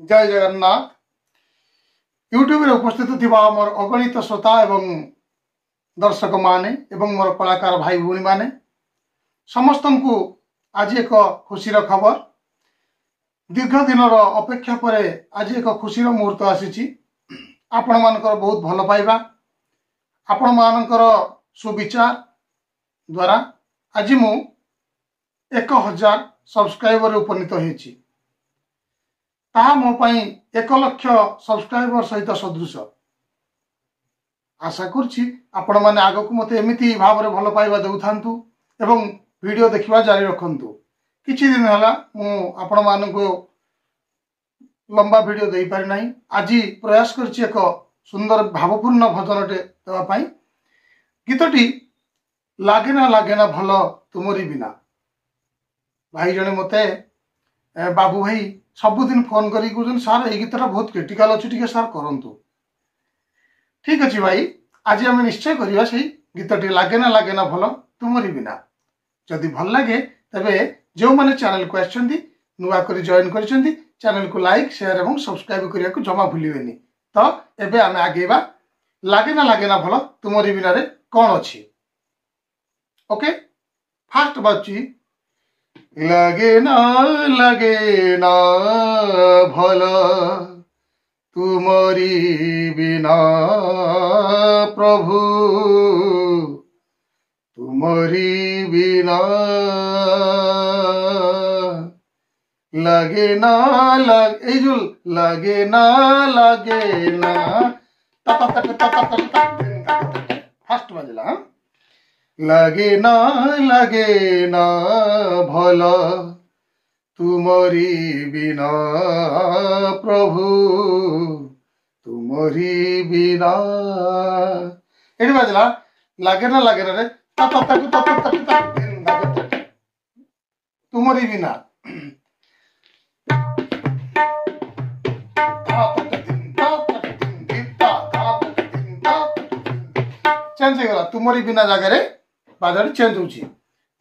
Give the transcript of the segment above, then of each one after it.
जय जगन्नाथ। यूट्यूब रे उपस्थित थिबा मोर अगणित श्रोता एवं दर्शक माने एवं मोर कलाकार भाई भूणी माने समस्त को आज एक खुशीर खबर। दीर्घ दिन अपेक्षा पर आज एक खुशीर मुहूर्त आसी। आपण मानकर बहुत भल पाइबा आपण मानकर सुविचार द्वारा आज मु 1000 सब्सक्राइबर उपनीत होइछि। ताहा मो पई 1 लाख सब्सक्राइबर सहित सदृश। आशा करछि आपण माने आगो को मते एमिति भाव रे भल पाइबा देउथांतु एवं वीडियो देखिबा जारी रखंतु। किछि दिन हला मु आपण मानको लंबा वीडियो देई पारि नाही। आज प्रयास करछि एक सुंदर भावपूर्ण भजनटे देवा पई। गीतटी लागेना भल तुमरी बिना। भाई जने मते बाबू भाई सबुदिन फोन करी कहते सार ये गीतटा बहुत क्रिटिकल अच्छी टी सार करंतु। ठीक अच्छे भाई, आज आम निश्चय करवा से गीतटी लागेना भल तुमरी बिना। जदि भल लगे तेबे जो माने चैनल को आछंती नुआ करी जॉइन करिसेंती चैनल को लाइक शेयर एवं सब्सक्राइब करिया को जमा भूलिबेनी। तो एबे आमे आगेबा लागेना भल तुमरी बिना रे कोन अछि। ओके, फास्ट बाची लागेना भल तुमरी बिना प्रभु तुमरी बिना लागेना फास्ट बजला। लागेना भल तुमरी बिना प्रभु तुमरी बिना। एठी बजला लागेना रे तुमरी बिना। चेंज हो गला। तुमरी बिना जगह रे बाजार चेंज होची।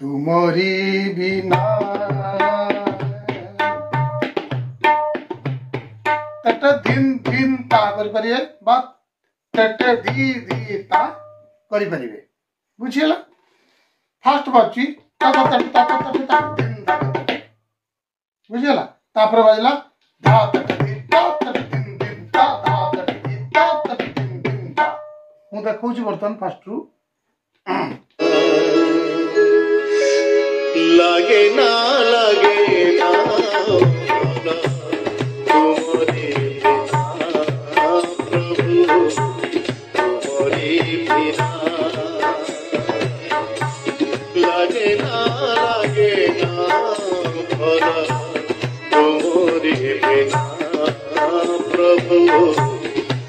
तुमरी बिना तट दिन ता करि परिए बा तट धी ता करि परिबे। बुझियला। फास्ट बाची ता बुझियला। तापर बाजला धा तट धी ता तट दिन ता धा तट धी ता तट दिन ता। मु देखौची बर्तन फास्ट रु लागेना तुमरी बिना प्रभु तुमरी बिना। लागेना भल तुमरी बिना प्रभु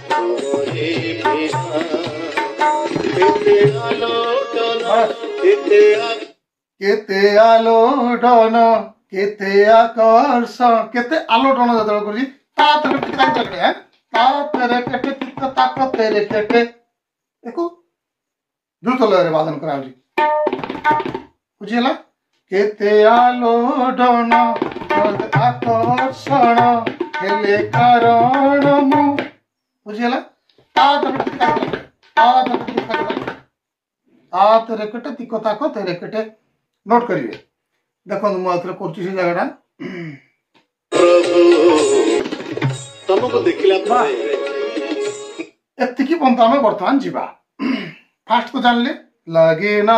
तुमरी बिना। केते आलोडन केते आकर्षण केते आलोडन जतल करी ता तेरे ता तेरे केटे तित ताक तेरे केटे देखो द्रुत लय रे वादन कराउली। बुझिला। केते आलोडन आकर्षण हेले कारण मु। बुझिला। ता तेरे केटे तिक ताक तेरे केटे नोट करिवे। देखो मुझे करछि से जगह तुमको देखिला एतिकी पंता में वर्तमान जीवा। फास्ट तो जानले लागेना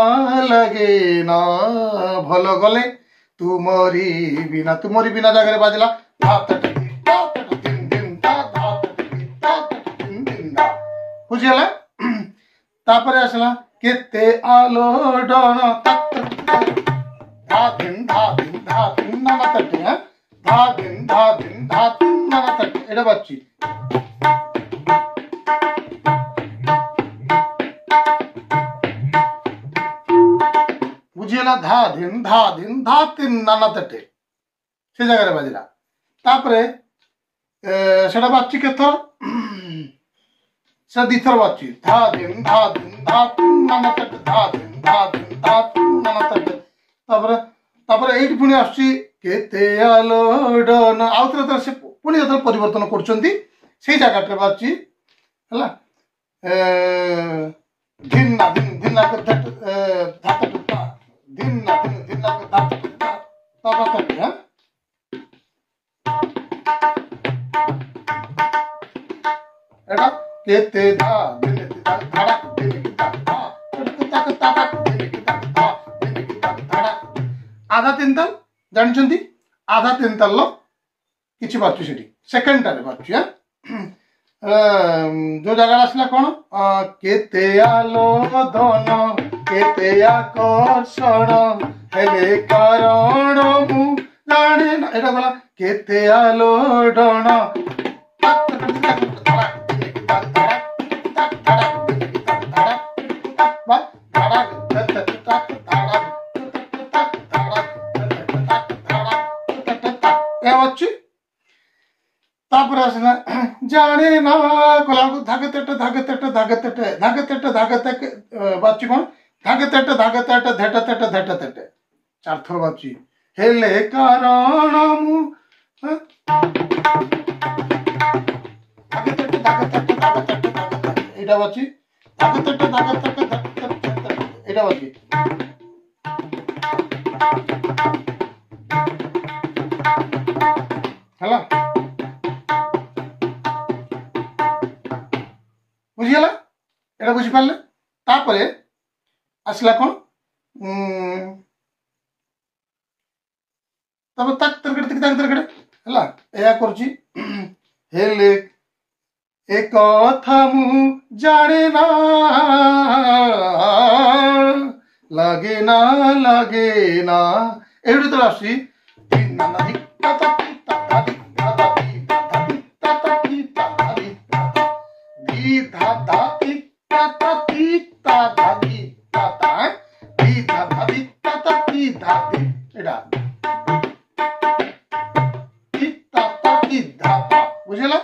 भल गले तुमरी बिना जगह रे बाजला धा तट दिन ता धा तट दिन ता। बुझियला। तापर आसला केते आलोडन तत धा दिन नन तटे धा दिन नन तटे एटा बाची। बुझियला। धा दिन नन तटे से जगह रे बाजला। तापरे सेटा बाची केथर से दिथर बाची धा दिन नन तटे धा दिन नन तटे। तापर 8 पुणी आसी केते आलोडन आउ थे से पुणी जो परिवर्तन करछंती से जगह बाची हला धिन्ना धिन धिन्ना के धट धात टुटा धिन्ना धिन धिन्ना के धात टुटा ता ता एटा केते धा दिन धा धाड़ा दिन की धा तक तक दिन की धा दिन की धा आधा तीन ताल जानछंती आधा तीन ताल लो किछि बातु सेठी सेकंड टारे बातु जो जगह आसला कौन केते आलो धन केते आकर्षण हेले कारण मु जाने ना एटा गला केते आलो डण जाने ना गला धागे तेट धागे तेट धागे तेट धागे तेट धागे तेट बाची कौन धागे तेट धागे तेट धेट तेट धेट तेट चार थर बाची हेले कारण मु धागे तेट धागे तेट धागे तेट धागे तेट एटा बाची धागे तेट धागे तेट धागे तेट एटा बाची हला बुझीगला एटा बुझी पारले तापरे आसला कोन तब तक तरगड़ हला एया करची हेले एक कथा मु जाने ना लागे ना एडु तो आसी ना ना बुझेला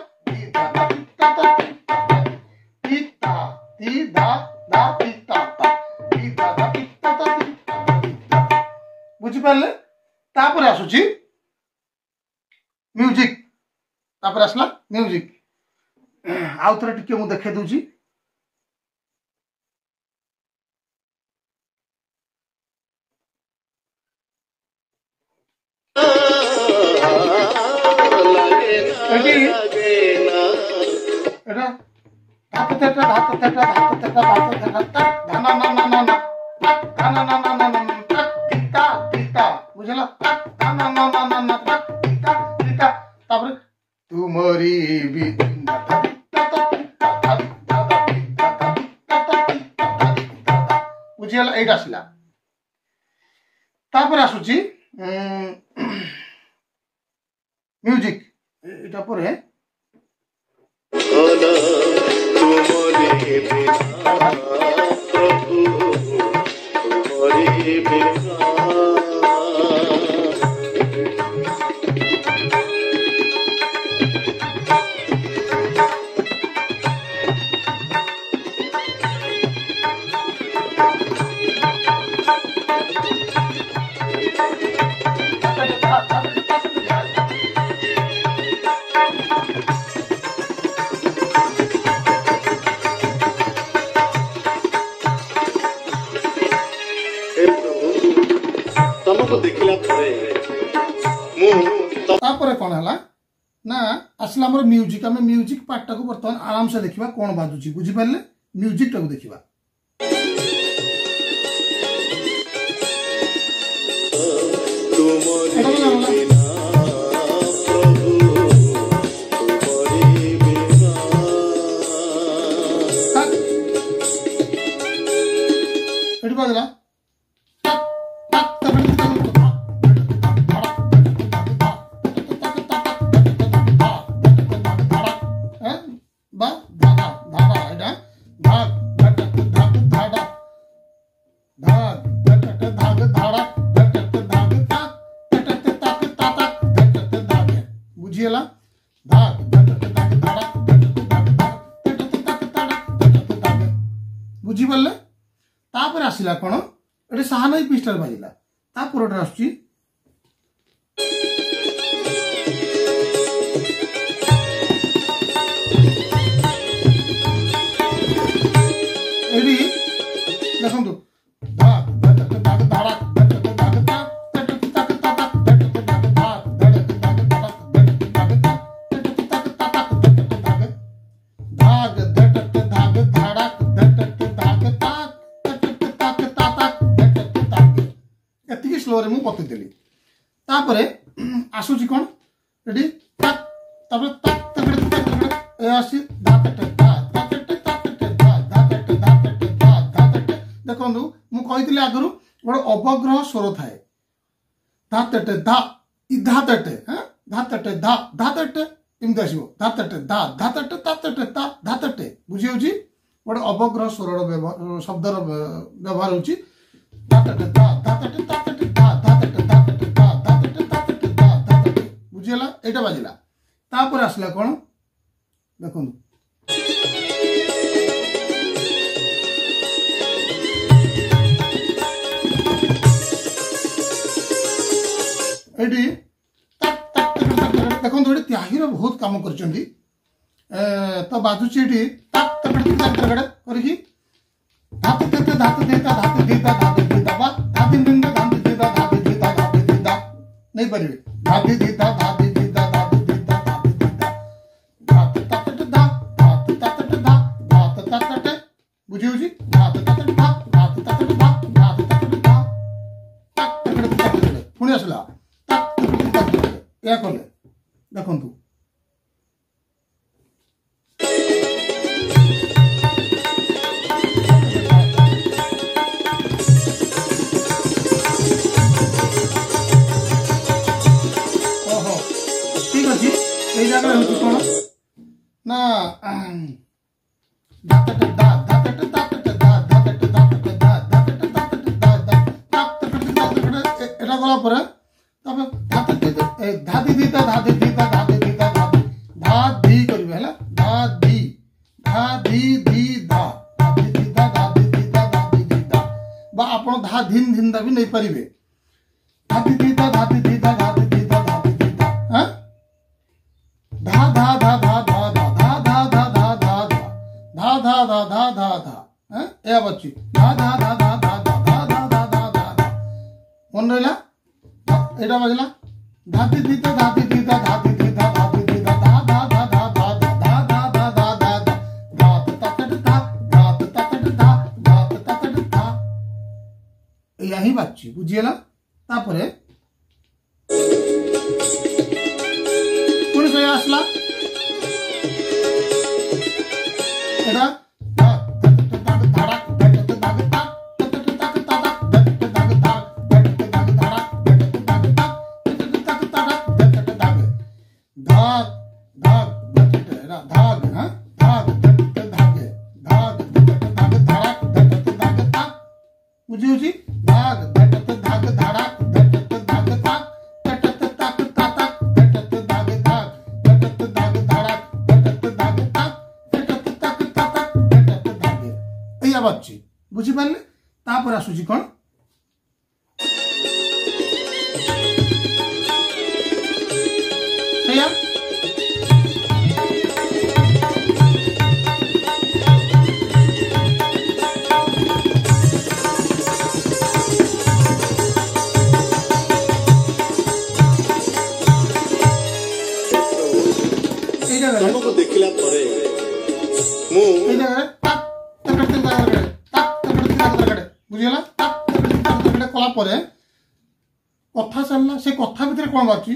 बुझिपारे तापर आसुची म्यूजिक तापर आसला म्यूजिक आउ थे टिके मु देखे दूची बुझला तुमरी बुझीगला एटा आसला तापर आसुची म्यूजिक एटा परे तापर कौन है ना आसला हमर म्यूजिक आम म्यूजिक पार्ट टाक बर्तमान आराम से देखा कौन बाजुची बुझिपारे म्यूजिक टाक देखा बाजला बुझीगला बुझीपारे तापर आसला कौन ये साहाना पिस्टल बाजिला तापर आसुची भल मुझे बतईदेली तापरे आसूची कौन रेडी तापर देखु मुझे आगु गोटे अवग्रह स्वर थाए धातेटे धा धातेटे धातेटे धा धातेटे एमती आसो धातेटे धा धातेटे धातेटे धा धातेटे बुझी होची गोटे अवग्रह स्वर शब्दर व्यवहार होची धातेटे धा धातेटे धातेटे धा धातेटे धातेटे धा धातेटे धातेटे धा धातेटे बुझीला एटा बाजिला तापर आसला कोन देखो देखो ये त्याहीर बहुत कम कर तो बाजुची ये नहीं पारे बुझी हूँ पुणी आसला या कले देखु ओहो ठीक अच्छे ये जगह हूँ कौन ना गला धादी दीता धादी दीता धादी दीता धादी करिवे हला धादी धादी दी धा धादी दीता धादी दीता धादी दीता बा आपण धा धिन धिन भी नहीं परिवे धादी दीता धादी दीता धादी दीता धादी दीता हां धा धा धा धा धा धा धा धा धा धा धा धा धा धा धा धा धा हां ए बच्ची धा धा धा धा धा धा धा धा धा धा मन रहला एटा बजला धाती दीता धाती दीता धाती दीता धाती दीता धा धा धा धा धा धा धा धा धा धा धा धा धात ततट धा धात ततट धा धात ततट धा यही बातची बुझिएला तापरे पुणी कय आसला एटा बुझिपारे तापर आसूची कौन तुमको देखिला परे मु बुझीगला कला परे कथा चलना से कथा भितर कौन बाची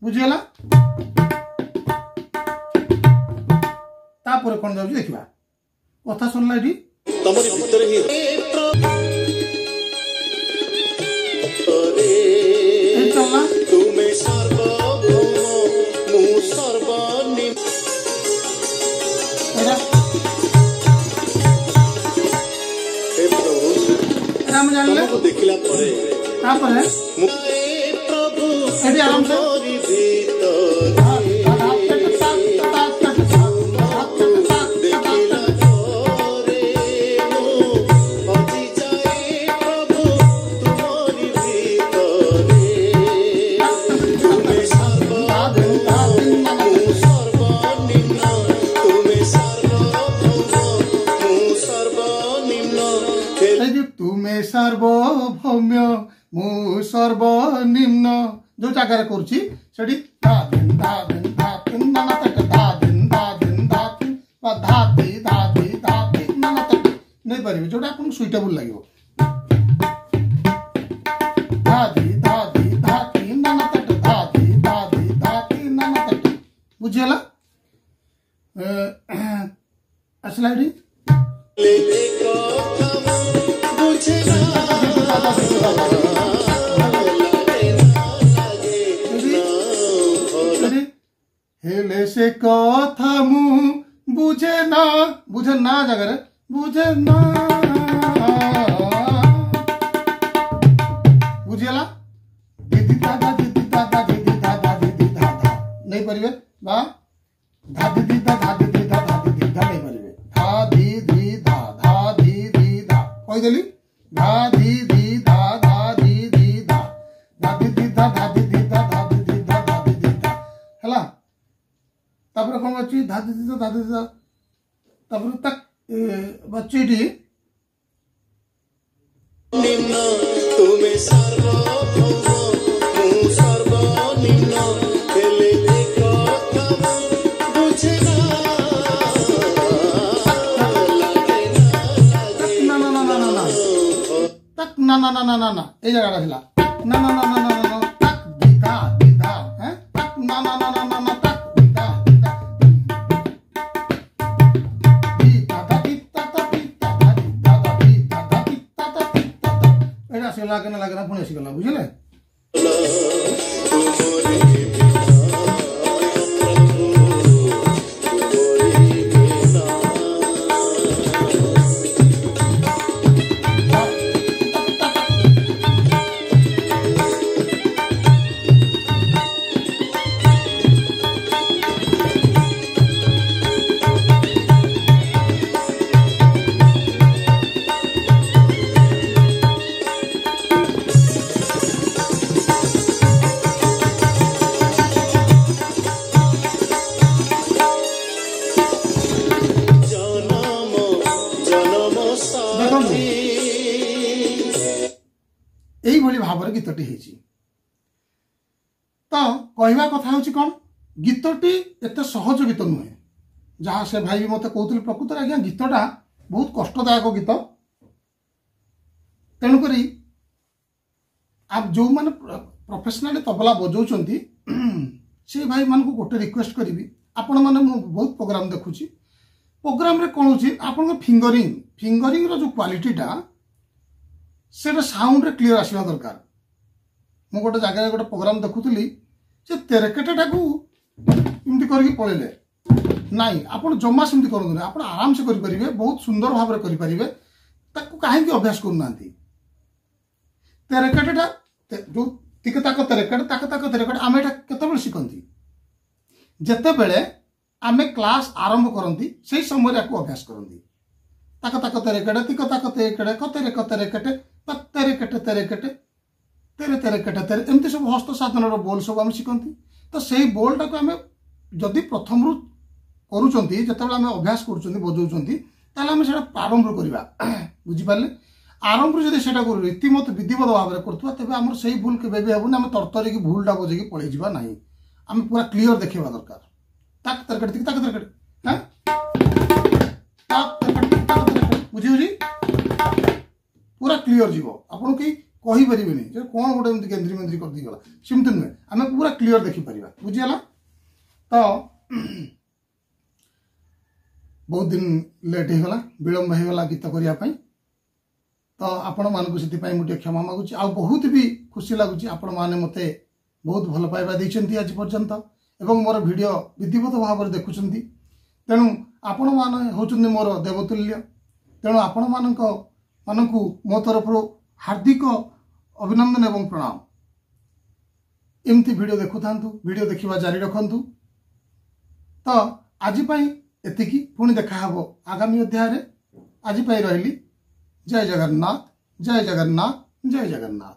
बुझीगला तापर कौन जाऊँ देखा कथा सुनला ये तमरी भीतर ही चलना तुम्हें सर्वभौम मु सर्वनिम्न हे प्रभु राम जानले तुमको देखिला परे तापर है प्रभु एडी आराम से तोरी भीतर देखिला तोरे मु पति जाए प्रभु तुम्हारी भीतरे तुम्हें सर्वभौम मु सर्वनिम्न तुम्हें सर्वभौम मु सर्वनिम्न तुम्हें सार्वभौम्य मु सर्वनिम्न जो जगार करुच्ची धा दिन धा दिन धा दिन नाना तट धा दिन धा दिन धा धी धा धी नाना तट नहीं पारे जोटा आपको सुइटेबल लगे धा धी नाना तट धा धी नाना तट बुझीगला आसला हेले से कथा मु बुझे ना जगह बुझे ना बुझीगला दीदी दादा नहीं पारे बा धा दीदी धा नहीं पारे धा धी धा कहीदेली धा धी धा है तापर कौन अच्छी धा तापर तक बच्ची तुम्हें सर्वभौम मु सर्वनिम्न हेले कथा बुझे ना तक ना ये जगह रखला ना तक दीदा हैं तक ना तक दीदा एटा से लागना पुणे आसी गला बुझले भाव गीतटी तो कहवा कथा हूँ कौन गीतटी एत सहज गीत नुहे जहाँ से भाई भी मत कहते प्रकृत आज्ञा गीतटा बहुत कष्टदायक गीत तेणुक आप जो मैंने प्रोफेशनली तबला बजाऊँ से भाई मान को गोटे रिक्वेस्ट करी आपण मैंने बहुत प्रोग्राम देखुची प्रोग्राम रे कौन होची आपण फिंगरिंग रो जो क्वालिटीटा से साउंड रे क्लियर आसवा दरकार मु गोटे जगह गोटे प्रोग्राम देखुली से तेरेकेटा को इमती करके पळेले नाई आपण जम्मा सेमती करनु आपण आराम से करि परिबे बहुत सुंदर भाव रे करि परिबे ताकू काहे कि अभ्यास करू नांती तेरेकेटा जो तिकताक तेरेकेट आमे एटा केतेबेले शिखंती जेते बेले आमे क्लास आरंभ करती से समय आपको अभ्यास करती ताक तेरेकेट तिकताक तेरेकेट तेरेकेट तेरे एमती सब हस्त साधन बोल सब आम शिखती तो से बोलटा को आम जदि प्रथम करुँच जिते आम अभ्यास कर बजाऊँ से प्रारंभ करवा बुझिपारे आरंभ जब से रीतिमत विधिवत भाव में करुवा तेज आम से भूल के हेबुनि आम तरतरी की भूलटा बजेगी पलि जावा ना आम पूरा क्लीयर देखा दरकार ताक तेरेकेट बुझी पूरा क्लीयर जीव आपको कहीं कही पारे कौन गोटे केन्द्री मेन्द्री कर गला सेमती नुहे आम पूरा क्लीयर देखिपर बुझीगला तो बहुत दिन लेट होगला विलम्ब होगला गीत करने तो आपण मानक से क्षमा मागुची आ बहुत भी खुशी लगुच आपण मैंने मत बहुत भल पाइबा देइछंती आज पर्यंत एवं मोर वीडियो विधिवत भाव में देखुं तेणु आपण मान होचंदी मोर देवतुल्य तेणु आपण मानक मो तरफ हार्दिक अभिनंदन एवं प्रणाम एमती वीडियो देखु था वीडियो देखा जारी रखु तो आज एतिकी पुणी देखा आगामी अध्याय आज रही जय जगन्नाथ जय जगन्नाथ जय जगन्नाथ।